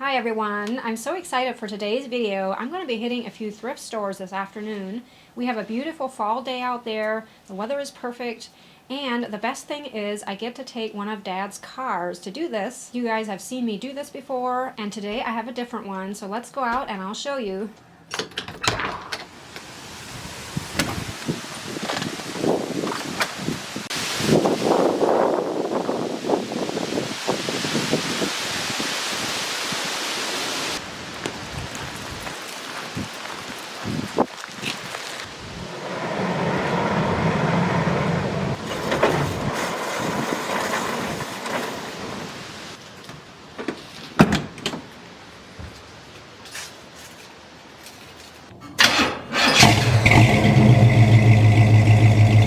Hi everyone, I'm so excited for today's video. I'm going to be hitting a few thrift stores this afternoon. We have a beautiful fall day out there, the weather is perfect, and the best thing is I get to take one of Dad's cars to do this. You guys have seen me do this before, and today I have a different one, so let's go out and I'll show you.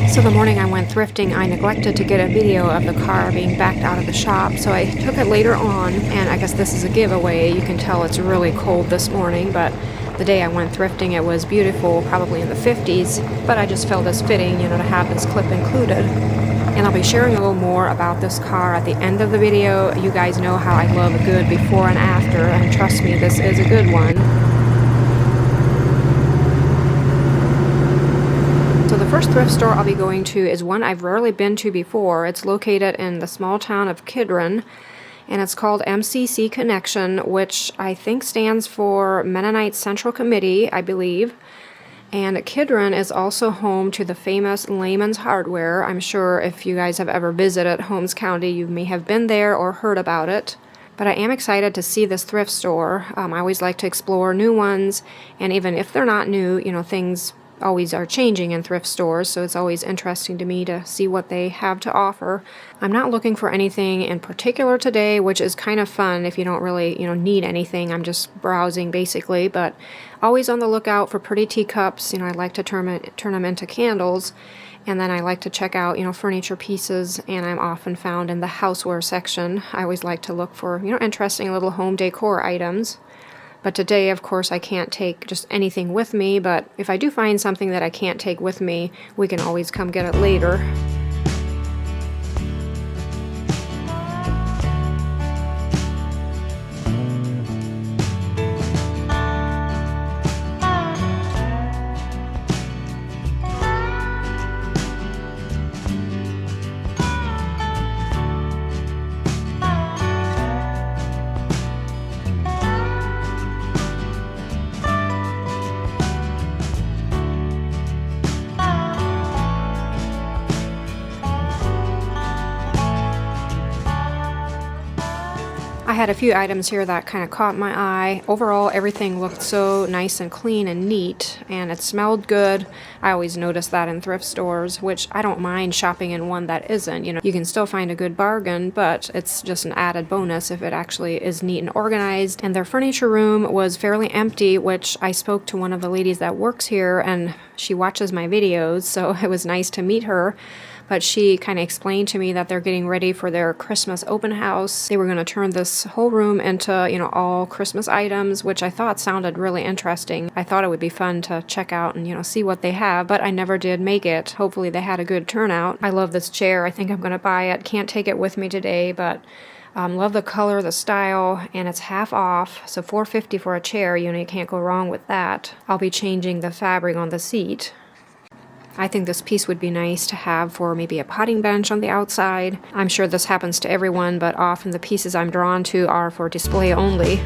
So the morning I went thrifting, I neglected to get a video of the car being backed out of the shop, so I took it later on, and I guess this is a giveaway. You can tell it's really cold this morning, but the day I went thrifting it was beautiful, probably in the 50s, but I just felt it's fitting, to have this clip included. And I'll be sharing a little more about this car at the end of the video. You guys know how I love a good before and after, and trust me, this is a good one. So the first thrift store I'll be going to is one I've rarely been to before. It's located in the small town of Kidron, and it's called MCC Connection, which I think stands for Mennonite Central Committee, I believe. And Kidron is also home to the famous Lehman's Hardware. I'm sure if you guys have ever visited Holmes County, you may have been there or heard about it. But I am excited to see this thrift store. I always like to explore new ones, and even if they're not new, things always are changing in thrift stores, so it's always interesting to me to see what they have to offer. I'm not looking for anything in particular today, which is kind of fun if you don't really, need anything. I'm just browsing basically, but always on the lookout for pretty teacups. I like to turn them into candles, and then I like to check out, furniture pieces, and I'm often found in the houseware section. I always like to look for, interesting little home decor items. But today, of course, I can't take just anything with me, but if I do find something that I can't take with me, we can always come get it later. I had a few items here that kind of caught my eye. Overall, everything looked so nice and clean and neat, and it smelled good. I always notice that in thrift stores, which I don't mind shopping in one that isn't. You can still find a good bargain, but it's just an added bonus if it actually is neat and organized. And their furniture room was fairly empty, which I spoke to one of the ladies that works here, and she watches my videos, so it was nice to meet her. But she kind of explained to me that they're getting ready for their Christmas open house. They were going to turn this whole room into, all Christmas items, which I thought sounded really interesting. I thought it would be fun to check out and, see what they have, but I never did make it. Hopefully they had a good turnout. I love this chair. I think I'm going to buy it. Can't take it with me today, but love the color, the style, and it's half off, so $4.50 for a chair. You can't go wrong with that. I'll be changing the fabric on the seat. I think this piece would be nice to have for maybe a potting bench on the outside. I'm sure this happens to everyone, but often the pieces I'm drawn to are for display only.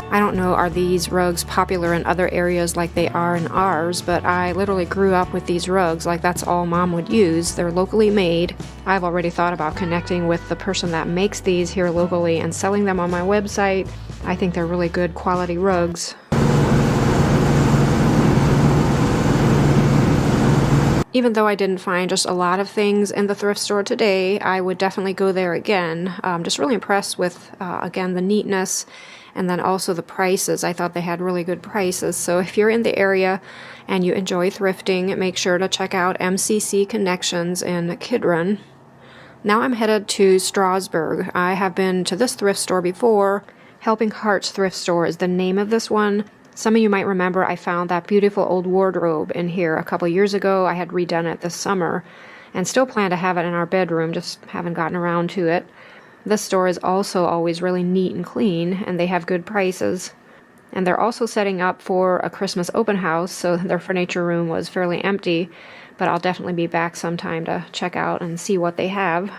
I don't know, are these rugs popular in other areas like they are in ours, but I literally grew up with these rugs. Like, that's all Mom would use. They're locally made. I've already thought about connecting with the person that makes these here locally and selling them on my website. I think they're really good quality rugs. Even though I didn't find just a lot of things in the thrift store today, I would definitely go there again. Just really impressed with, again, the neatness and then also the prices. I thought they had really good prices. So if you're in the area and you enjoy thrifting, make sure to check out MCC Connections in Kidron. Now I'm headed to Strasbourg. I have been to this thrift store before. Helping Hearts Thrift Store is the name of this one. Some of you might remember I found that beautiful old wardrobe in here a couple years ago. I had redone it this summer and still plan to have it in our bedroom, just haven't gotten around to it. This store is also always really neat and clean, and they have good prices. And they're also setting up for a Christmas open house, so their furniture room was fairly empty, but I'll definitely be back sometime to check out and see what they have.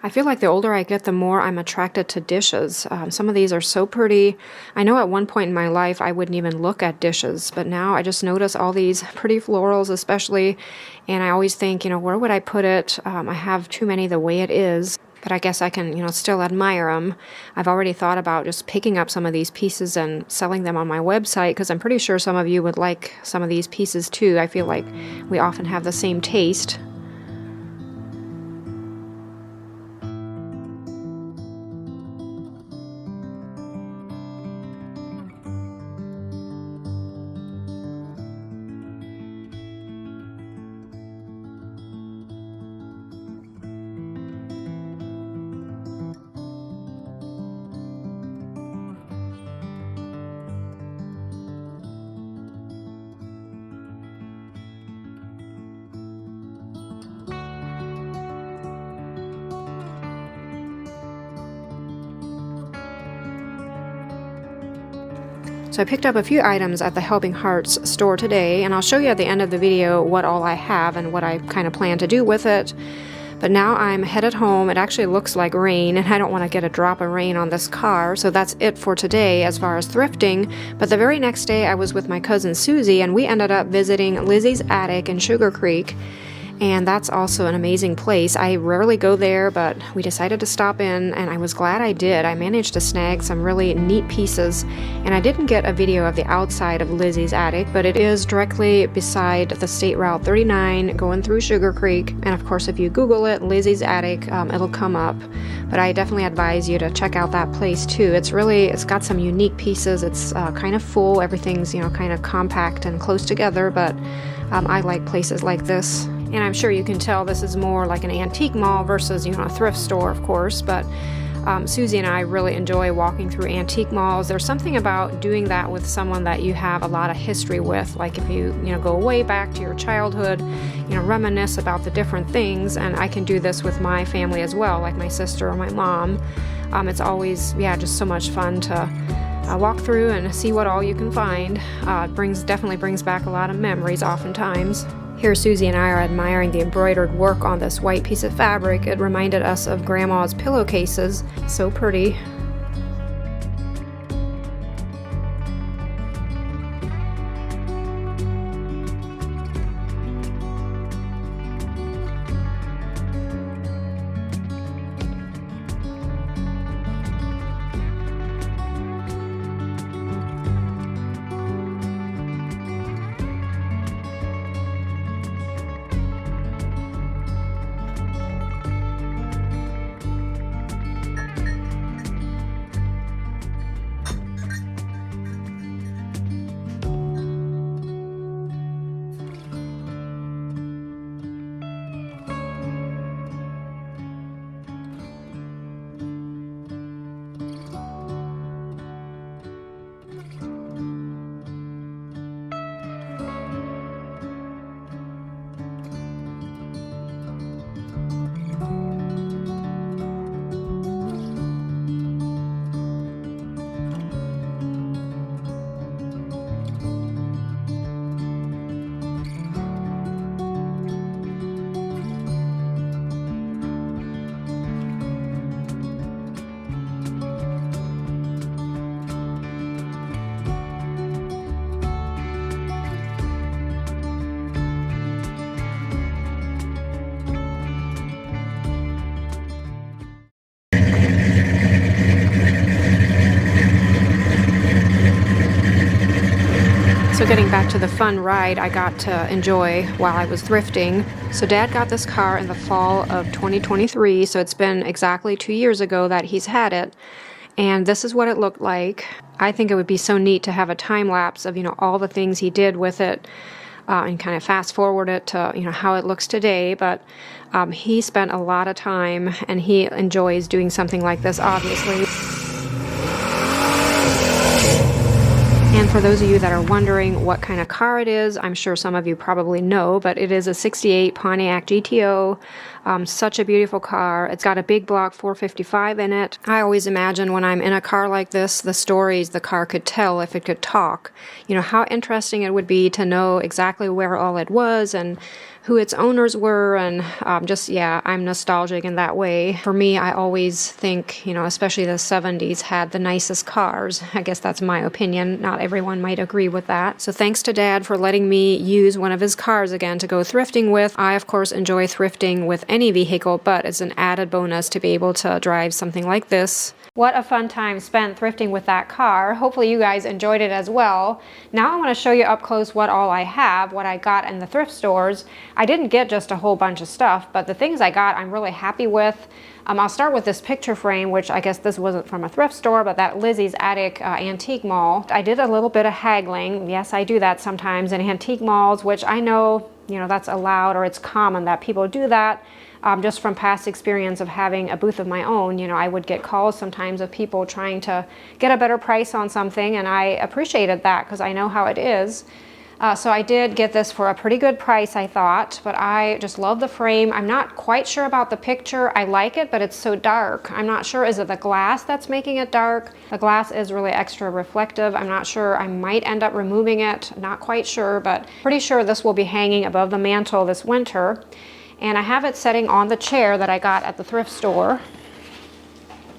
I feel like the older I get, the more I'm attracted to dishes. Some of these are so pretty. I know at one point in my life I wouldn't even look at dishes, but now I just notice all these pretty florals especially, and I always think, where would I put it? I have too many the way it is, but I guess I can, still admire them. I've already thought about just picking up some of these pieces and selling them on my website, because I'm pretty sure some of you would like some of these pieces too. I feel like we often have the same taste. So I picked up a few items at the Helping Hearts store today, and I'll show you at the end of the video what all I have and what I kind of plan to do with it. But now I'm headed home. It actually looks like rain, and I don't want to get a drop of rain on this car, so that's it for today as far as thrifting. But the very next day I was with my cousin Susie, and we ended up visiting Lizzy's attic in Sugar Creek. And that's also an amazing place. I rarely go there, but we decided to stop in, and I was glad I did. I managed to snag some really neat pieces, and I didn't get a video of the outside of Lizzy's attic, but it is directly beside the State Route 39 going through Sugar Creek. And of course, if you Google it, Lizzy's attic, it'll come up. But I definitely advise you to check out that place too. It's got some unique pieces. It's kind of full. Everything's, kind of compact and close together, but I like places like this. And I'm sure you can tell this is more like an antique mall versus, a thrift store, of course. But Susie and I really enjoy walking through antique malls. There's something about doing that with someone that you have a lot of history with. Like if you, go way back to your childhood, reminisce about the different things. And I can do this with my family as well, like my sister or my mom. It's always, just so much fun to walk through and see what all you can find. Definitely brings back a lot of memories oftentimes. Here Susie and I are admiring the embroidered work on this white piece of fabric. It reminded us of Grandma's pillowcases. So pretty. So getting back to the fun ride I got to enjoy while I was thrifting. So Dad got this car in the fall of 2023, so it's been exactly 2 years ago that he's had it. And this is what it looked like. I think it would be so neat to have a time lapse of, all the things he did with it, and kind of fast forward it to, how it looks today. But he spent a lot of time, and he enjoys doing something like this, obviously. And for those of you that are wondering what kind of car it is, I'm sure some of you probably know, but it is a 68 Pontiac GTO. Such a beautiful car. It's got a big block 455 in it. I always imagine when I'm in a car like this, the stories the car could tell if it could talk. How interesting it would be to know exactly where all it was and who its owners were, and I'm nostalgic in that way. For me, I always think, especially the 70s had the nicest cars. I guess that's my opinion. Not everyone might agree with that. So thanks to Dad for letting me use one of his cars again to go thrifting with. I, of course, enjoy thrifting with any vehicle, but it's an added bonus to be able to drive something like this. What a fun time spent thrifting with that car. Hopefully you guys enjoyed it as well. Now I want to show you up close what all I have, what I got in the thrift stores. I didn't get just a whole bunch of stuff, but the things I got I'm really happy with. I'll start with this picture frame, which I guess this wasn't from a thrift store, but that Lizzy's Attic antique mall. I did a little bit of haggling. Yes, I do that sometimes in antique malls, which I know, that's allowed, or it's common that people do that. Just from past experience of having a booth of my own, I would get calls sometimes of people trying to get a better price on something, and I appreciated that because I know how it is. So I did get this for a pretty good price, I thought, but I just love the frame. I'm not quite sure about the picture. I like it, but it's so dark. I'm not sure, is it the glass that's making it dark? The glass is really extra reflective. I'm not sure. I might end up removing it. Not quite sure, but pretty sure this will be hanging above the mantle this winter. And I have it setting on the chair that I got at the thrift store.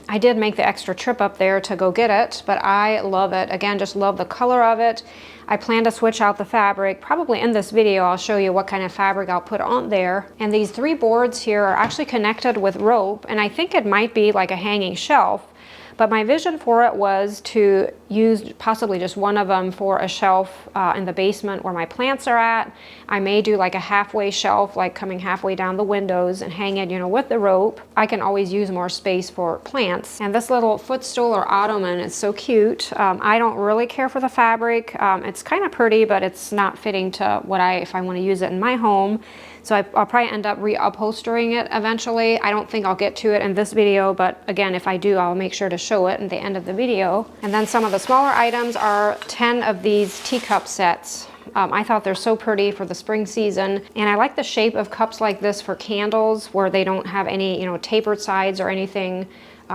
I did make the extra trip up there to go get it, but I love it. Again, just love the color of it. I plan to switch out the fabric. Probably in this video, I'll show you what kind of fabric I'll put on there. And these 3 boards here are actually connected with rope, and I think it might be like a hanging shelf. But my vision for it was to use possibly just one of them for a shelf in the basement where my plants are at. I may do like a halfway shelf, like coming halfway down the windows and hang it, with the rope. I can always use more space for plants. And this little footstool or ottoman is so cute. I don't really care for the fabric. It's kind of pretty, but it's not fitting to what if I want to use it in my home. So I'll probably end up reupholstering it eventually. I don't think I'll get to it in this video, but again, if I do, I'll make sure to show it at the end of the video. And then some of the smaller items are 10 of these teacup sets. I thought they're so pretty for the spring season, and I like the shape of cups like this for candles where they don't have any, tapered sides or anything.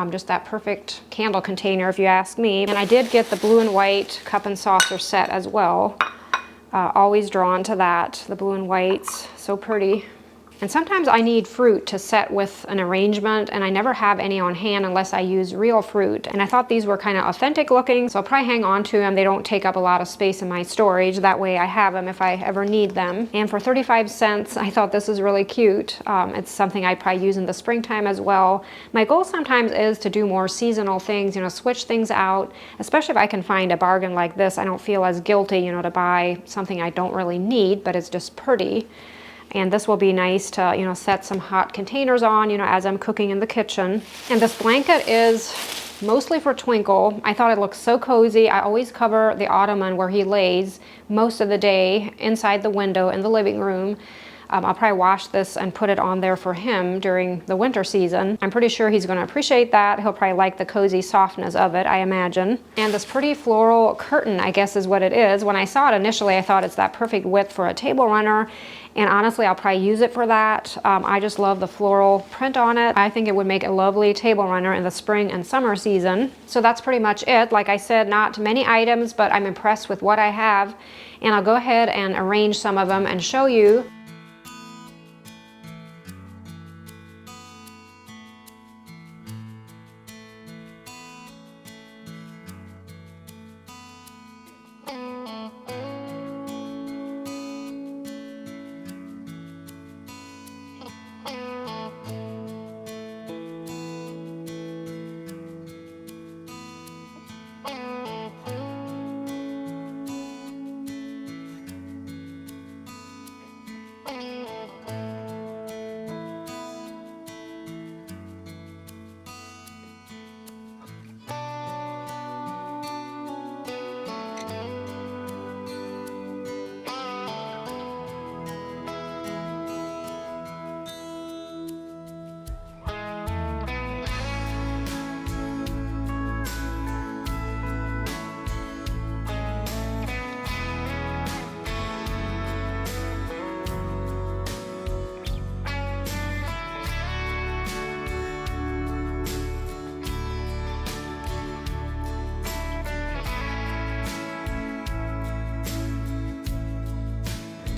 Just that perfect candle container, if you ask me. And I did get the blue and white cup and saucer set as well. Always drawn to that, the blue and whites, so pretty. And sometimes I need fruit to set with an arrangement, and I never have any on hand unless I use real fruit. And I thought these were kind of authentic looking, so I'll probably hang on to them. They don't take up a lot of space in my storage. That way I have them if I ever need them. And for 35 cents, I thought this is really cute. It's something I'd probably use in the springtime as well. My goal sometimes is to do more seasonal things, switch things out, especially if I can find a bargain like this. I don't feel as guilty, to buy something I don't really need, but it's just pretty. And this will be nice to, set some hot containers on, as I'm cooking in the kitchen. And this blanket is mostly for Twinkle. I thought it looked so cozy. I always cover the ottoman where he lays most of the day inside the window in the living room. I'll probably wash this and put it on there for him during the winter season. I'm pretty sure he's going to appreciate that. He'll probably like the cozy softness of it, I imagine. And this pretty floral curtain, I guess is what it is. When I saw it initially, I thought it's that perfect width for a table runner. And honestly, I'll probably use it for that. I just love the floral print on it. I think it would make a lovely table runner in the spring and summer season. So that's pretty much it. Like I said, not many items, but I'm impressed with what I have. And I'll go ahead and arrange some of them and show you.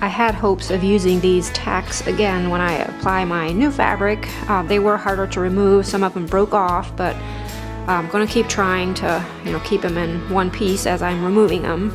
I had hopes of using these tacks again when I apply my new fabric. They were harder to remove, some of them broke off, but I'm going to keep trying to, keep them in one piece as I'm removing them.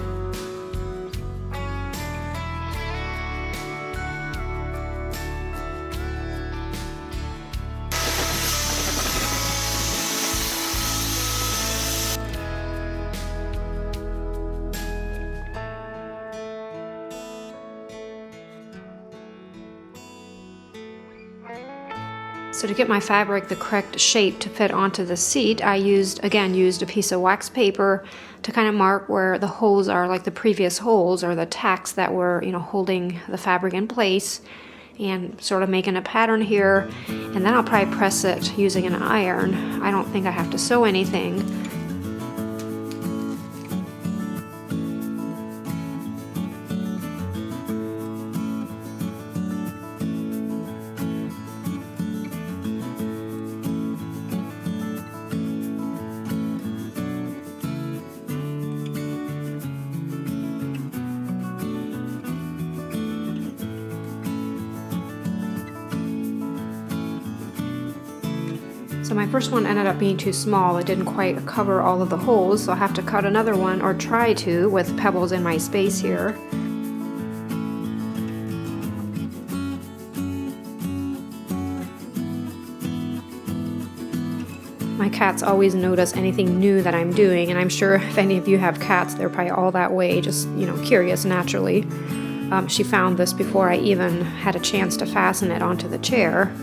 So to get my fabric the correct shape to fit onto the seat, I used a piece of wax paper to kind of mark where the holes are, like the previous holes, or the tacks that were, holding the fabric in place, and sort of making a pattern here. And then I'll probably press it using an iron. I don't think I have to sew anything. So my first one ended up being too small. It didn't quite cover all of the holes, so I'll have to cut another one, or try to, with pebbles in my space here. My cats always notice anything new that I'm doing, and I'm sure if any of you have cats, they're probably all that way, just, curious naturally. She found this before I even had a chance to fasten it onto the chair.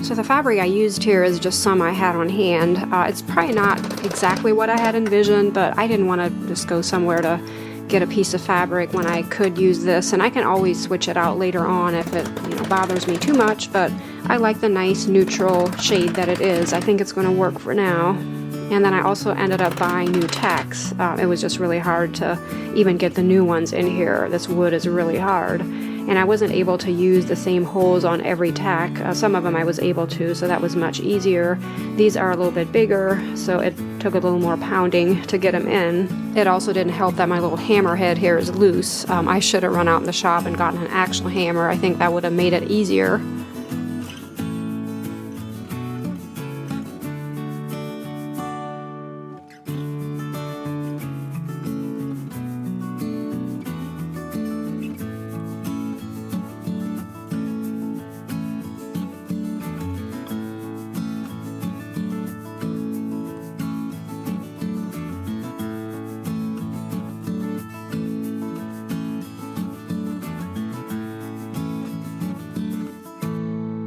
So the fabric I used here is just some I had on hand. It's probably not exactly what I had envisioned, but I didn't want to just go somewhere to get a piece of fabric when I could use this, and I can always switch it out later on if it bothers me too much, but I like the nice neutral shade that it is. I think it's going to work for now. And then I also ended up buying new tacks. It was just really hard to even get the new ones in here. This wood is really hard. And I wasn't able to use the same holes on every tack. Some of them I was able to, so that was much easier. These are a little bit bigger, so it took a little more pounding to get them in. It also didn't help that my little hammer head here is loose. I should have run out in the shop and gotten an actual hammer. I think that would have made it easier.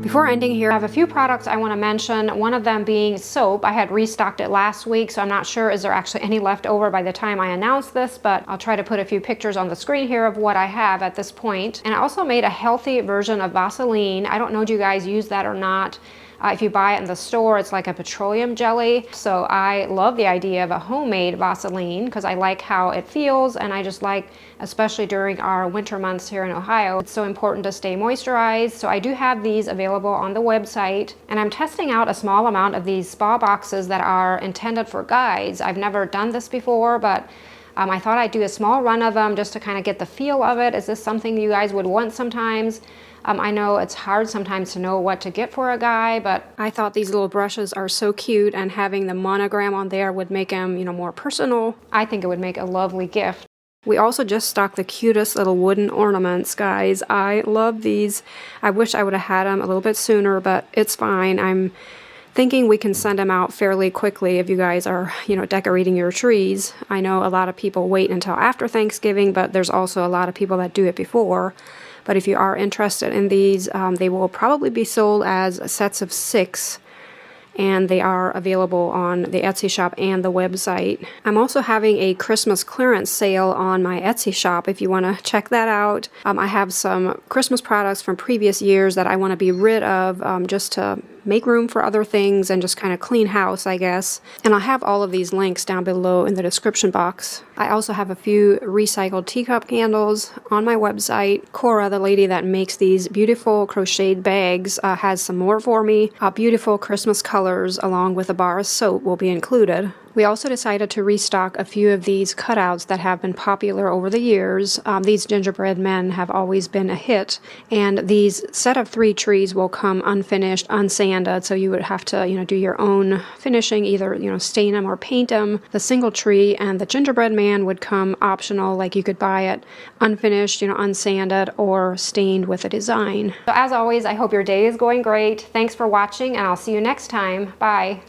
Before ending here, I have a few products I want to mention, one of them being soap. I had restocked it last week, so I'm not sure is there actually any left over by the time I announce this, but I'll try to put a few pictures on the screen here of what I have at this point. And I also made a healthy version of Vaseline. I don't know if you guys use that or not. If you buy it in the store, it's like a petroleum jelly. So I love the idea of a homemade Vaseline because I like how it feels, and I just like, especially during our winter months here in Ohio, it's so important to stay moisturized. So I do have these available on the website, and I'm testing out a small amount of these spa boxes that are intended for guides. I've never done this before, but I thought I'd do a small run of them just to kind of get the feel of it. Is this something you guys would want sometimes? I know it's hard sometimes to know what to get for a guy, but I thought these little brushes are so cute, and having the monogram on there would make them, more personal. I think it would make a lovely gift. We also just stocked the cutest little wooden ornaments, guys. I love these. I wish I would have had them a little bit sooner, but it's fine. I'm thinking we can send them out fairly quickly if you guys are, decorating your trees. I know a lot of people wait until after Thanksgiving, but there's also a lot of people that do it before. But if you are interested in these, they will probably be sold as sets of 6, and they are available on the Etsy shop and the website. I'm also having a Christmas clearance sale on my Etsy shop if you want to check that out. I have some Christmas products from previous years that I want to be rid of just to make room for other things and just kind of clean house, I guess. And I'll have all of these links down below in the description box. I also have a few recycled teacup candles on my website. Cora, the lady that makes these beautiful crocheted bags, has some more for me. Beautiful Christmas colors along with a bar of soap will be included. We also decided to restock a few of these cutouts that have been popular over the years. These gingerbread men have always been a hit, and these set of 3 trees will come unfinished, unsanded, so you would have to, do your own finishing, either, stain them or paint them. The single tree and the gingerbread man would come optional, like you could buy it unfinished, unsanded, or stained with a design. So as always, I hope your day is going great. Thanks for watching, and I'll see you next time. Bye.